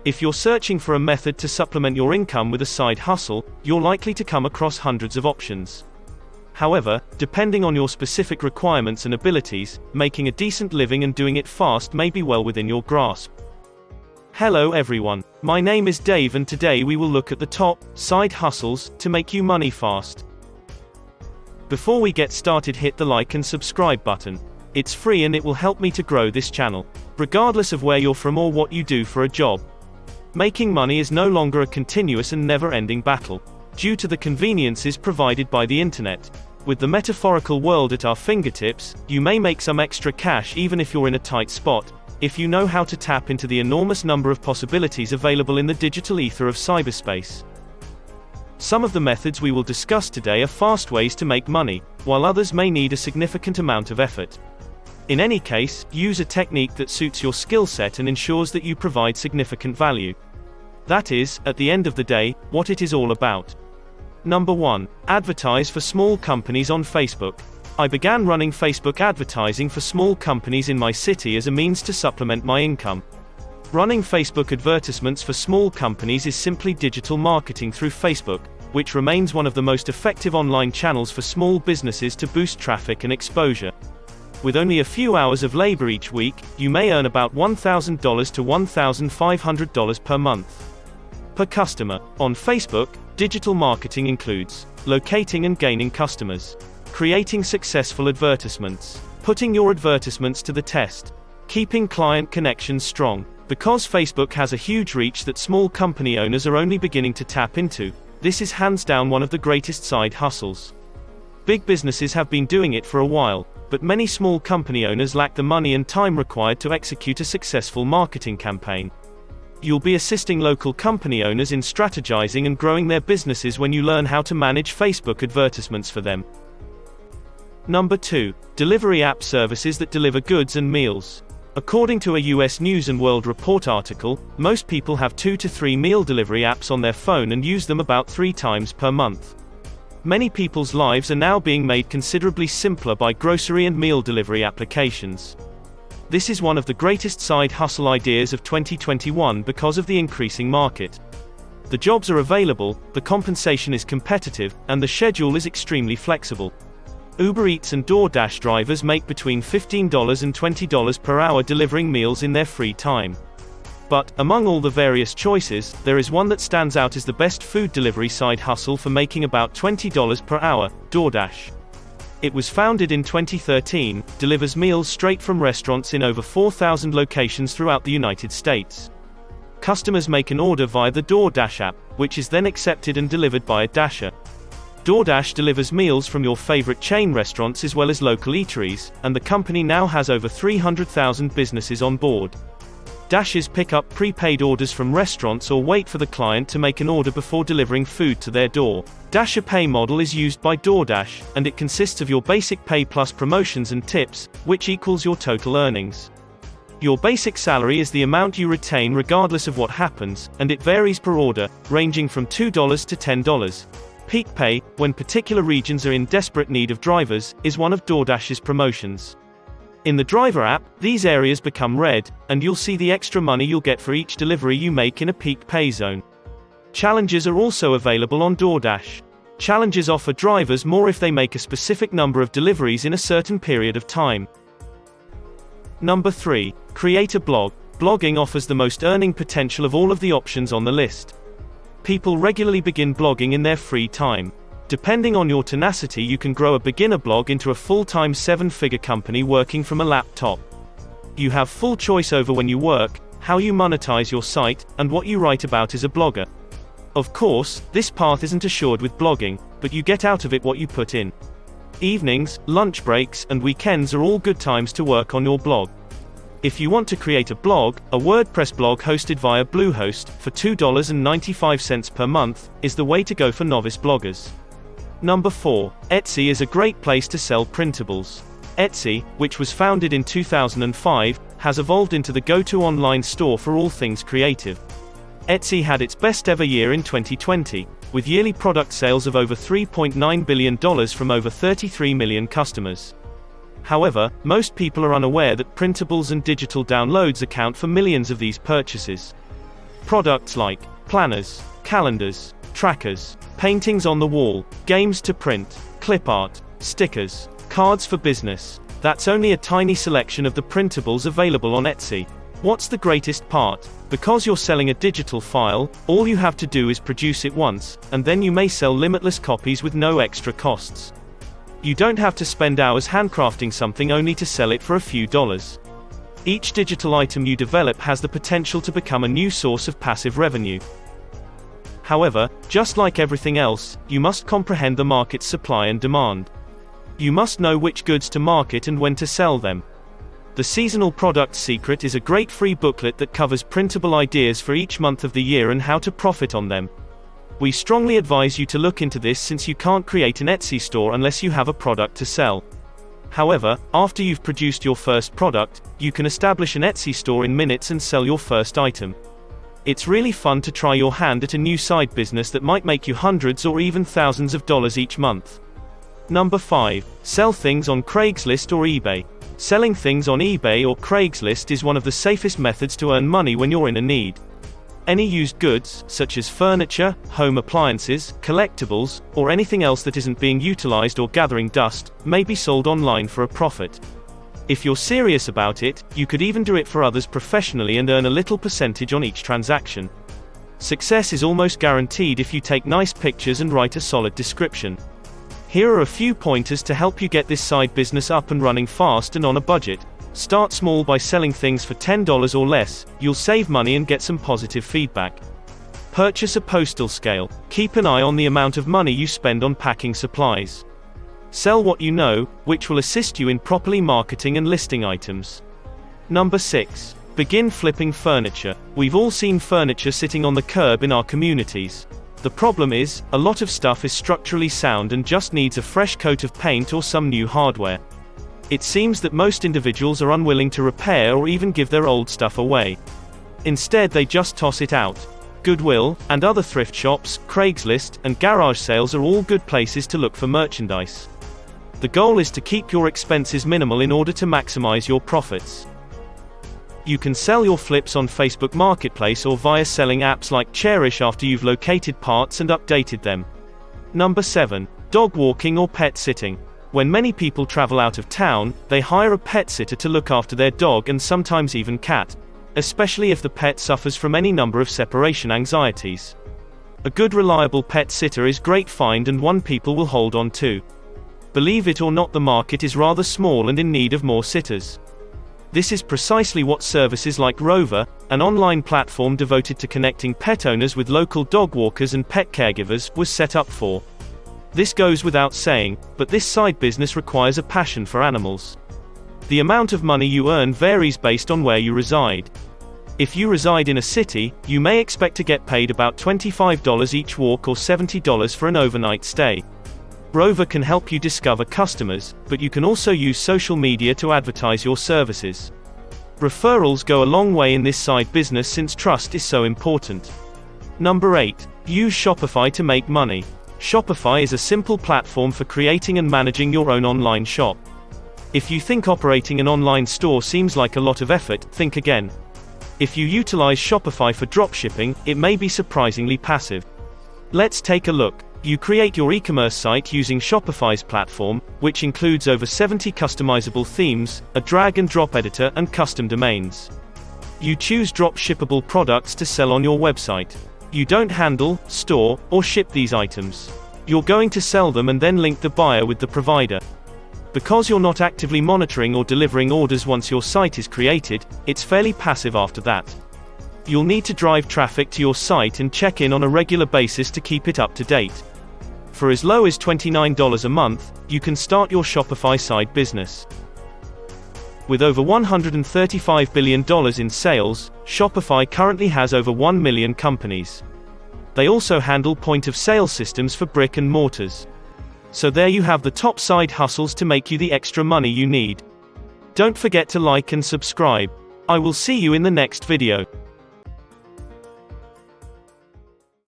If you're searching for a method to supplement your income with a side hustle, you're likely to come across hundreds of options. However, depending on your specific requirements and abilities, making a decent living and doing it fast may be well within your grasp. Hello everyone. My name is Dave and today we will look at the top side hustles to make you money fast. Before we get started, hit the like and subscribe button. It's free and it will help me to grow this channel, regardless of where you're from or what you do for a job. Making money is no longer a continuous and never-ending battle, due to the conveniences provided by the internet. With the metaphorical world at our fingertips, you may make some extra cash even if you're in a tight spot, if you know how to tap into the enormous number of possibilities available in the digital ether of cyberspace. Some of the methods we will discuss today are fast ways to make money, while others may need a significant amount of effort. In any case, use a technique that suits your skill set and ensures that you provide significant value. That is, at the end of the day, what it is all about. Number 1. Advertise for small companies on Facebook. I began running Facebook advertising for small companies in my city as a means to supplement my income. Running Facebook advertisements for small companies is simply digital marketing through Facebook, which remains one of the most effective online channels for small businesses to boost traffic and exposure. With only a few hours of labor each week, you may earn about $1,000 to $1,500 per month. Per customer. On Facebook, digital marketing includes locating and gaining customers, creating successful advertisements, putting your advertisements to the test, keeping client connections strong. Because Facebook has a huge reach that small company owners are only beginning to tap into, this is hands down one of the greatest side hustles. Big businesses have been doing it for a while, but many small company owners lack the money and time required to execute a successful marketing campaign. You'll be assisting local company owners in strategizing and growing their businesses when you learn how to manage Facebook advertisements for them. Number 2. Delivery app services that deliver goods and meals. According to a US News & World Report article, most people have 2 to 3 meal delivery apps on their phone and use them about 3 times per month. Many people's lives are now being made considerably simpler by grocery and meal delivery applications. This is one of the greatest side hustle ideas of 2021 because of the increasing market. The jobs are available, the compensation is competitive, and the schedule is extremely flexible. Uber Eats and DoorDash drivers make between $15 and $20 per hour delivering meals in their free time. But, among all the various choices, there is one that stands out as the best food delivery side hustle for making about $20 per hour, DoorDash. It was founded in 2013, delivers meals straight from restaurants in over 4,000 locations throughout the United States. Customers make an order via the DoorDash app, which is then accepted and delivered by a Dasher. DoorDash delivers meals from your favorite chain restaurants as well as local eateries, and the company now has over 300,000 businesses on board. Dashers pick up prepaid orders from restaurants or wait for the client to make an order before delivering food to their door. Dasher Pay model is used by DoorDash, and it consists of your basic pay plus promotions and tips, which equals your total earnings. Your basic salary is the amount you retain regardless of what happens, and it varies per order, ranging from $2 to $10. Peak Pay, when particular regions are in desperate need of drivers, is one of DoorDash's promotions. In the driver app, these areas become red, and you'll see the extra money you'll get for each delivery you make in a peak pay zone. Challenges are also available on DoorDash. Challenges offer drivers more if they make a specific number of deliveries in a certain period of time. Number 3. Create a blog. Blogging offers the most earning potential of all of the options on the list. People regularly begin blogging in their free time. Depending on your tenacity, you can grow a beginner blog into a full-time 7-figure company working from a laptop. You have full choice over when you work, how you monetize your site, and what you write about as a blogger. Of course, this path isn't assured with blogging, but you get out of it what you put in. Evenings, lunch breaks, and weekends are all good times to work on your blog. If you want to create a blog, a WordPress blog hosted via Bluehost, for $2.95 per month, is the way to go for novice bloggers. Number 4. Etsy is a great place to sell printables. Etsy, which was founded in 2005, has evolved into the go-to online store for all things creative. Etsy had its best ever year in 2020, with yearly product sales of over $3.9 billion from over 33 million customers. However, most people are unaware that printables and digital downloads account for millions of these purchases. Products like planners, calendars, trackers, paintings on the wall, games to print, clip art, stickers, cards for business. That's only a tiny selection of the printables available on Etsy. What's the greatest part? Because you're selling a digital file, all you have to do is produce it once, and then you may sell limitless copies with no extra costs. You don't have to spend hours handcrafting something only to sell it for a few dollars. Each digital item you develop has the potential to become a new source of passive revenue. However, just like everything else, you must comprehend the market's supply and demand. You must know which goods to market and when to sell them. The Seasonal Products Secret is a great free booklet that covers printable ideas for each month of the year and how to profit on them. We strongly advise you to look into this since you can't create an Etsy store unless you have a product to sell. However, after you've produced your first product, you can establish an Etsy store in minutes and sell your first item. It's really fun to try your hand at a new side business that might make you hundreds or even thousands of dollars each month. Number 5. Sell things on Craigslist or eBay. Selling things on eBay or Craigslist is one of the safest methods to earn money when you're in a need. Any used goods, such as furniture, home appliances, collectibles, or anything else that isn't being utilized or gathering dust, may be sold online for a profit. If you're serious about it, you could even do it for others professionally and earn a little percentage on each transaction. Success is almost guaranteed if you take nice pictures and write a solid description. Here are a few pointers to help you get this side business up and running fast and on a budget. Start small by selling things for $10 or less, you'll save money and get some positive feedback. Purchase a postal scale. Keep an eye on the amount of money you spend on packing supplies. Sell what you know, which will assist you in properly marketing and listing items. Number 6. Begin flipping furniture. We've all seen furniture sitting on the curb in our communities. The problem is, a lot of stuff is structurally sound and just needs a fresh coat of paint or some new hardware. It seems that most individuals are unwilling to repair or even give their old stuff away. Instead, they just toss it out. Goodwill, and other thrift shops, Craigslist, and garage sales are all good places to look for merchandise. The goal is to keep your expenses minimal in order to maximize your profits. You can sell your flips on Facebook Marketplace or via selling apps like Cherish after you've located parts and updated them. Number 7. Dog walking or pet sitting. When many people travel out of town, they hire a pet sitter to look after their dog and sometimes even cat, especially if the pet suffers from any number of separation anxieties. A good reliable pet sitter is a great find and one people will hold on to. Believe it or not, the market is rather small and in need of more sitters. This is precisely what services like Rover, an online platform devoted to connecting pet owners with local dog walkers and pet caregivers, was set up for. This goes without saying, but this side business requires a passion for animals. The amount of money you earn varies based on where you reside. If you reside in a city, you may expect to get paid about $25 each walk or $70 for an overnight stay. Rover can help you discover customers, but you can also use social media to advertise your services. Referrals go a long way in this side business since trust is so important. Number 8. Use Shopify to make money. Shopify is a simple platform for creating and managing your own online shop. If you think operating an online store seems like a lot of effort, think again. If you utilize Shopify for dropshipping, it may be surprisingly passive. Let's take a look. You create your e-commerce site using Shopify's platform, which includes over 70 customizable themes, a drag-and-drop editor, and custom domains. You choose drop-shippable products to sell on your website. You don't handle, store, or ship these items. You're going to sell them and then link the buyer with the provider. Because you're not actively monitoring or delivering orders once your site is created, it's fairly passive after that. You'll need to drive traffic to your site and check in on a regular basis to keep it up to date. For as low as $29 a month, you can start your Shopify side business. With over $135 billion in sales, Shopify currently has over 1 million companies. They also handle point-of-sale systems for brick and mortars. So there you have the top side hustles to make you the extra money you need. Don't forget to like and subscribe. I will see you in the next video.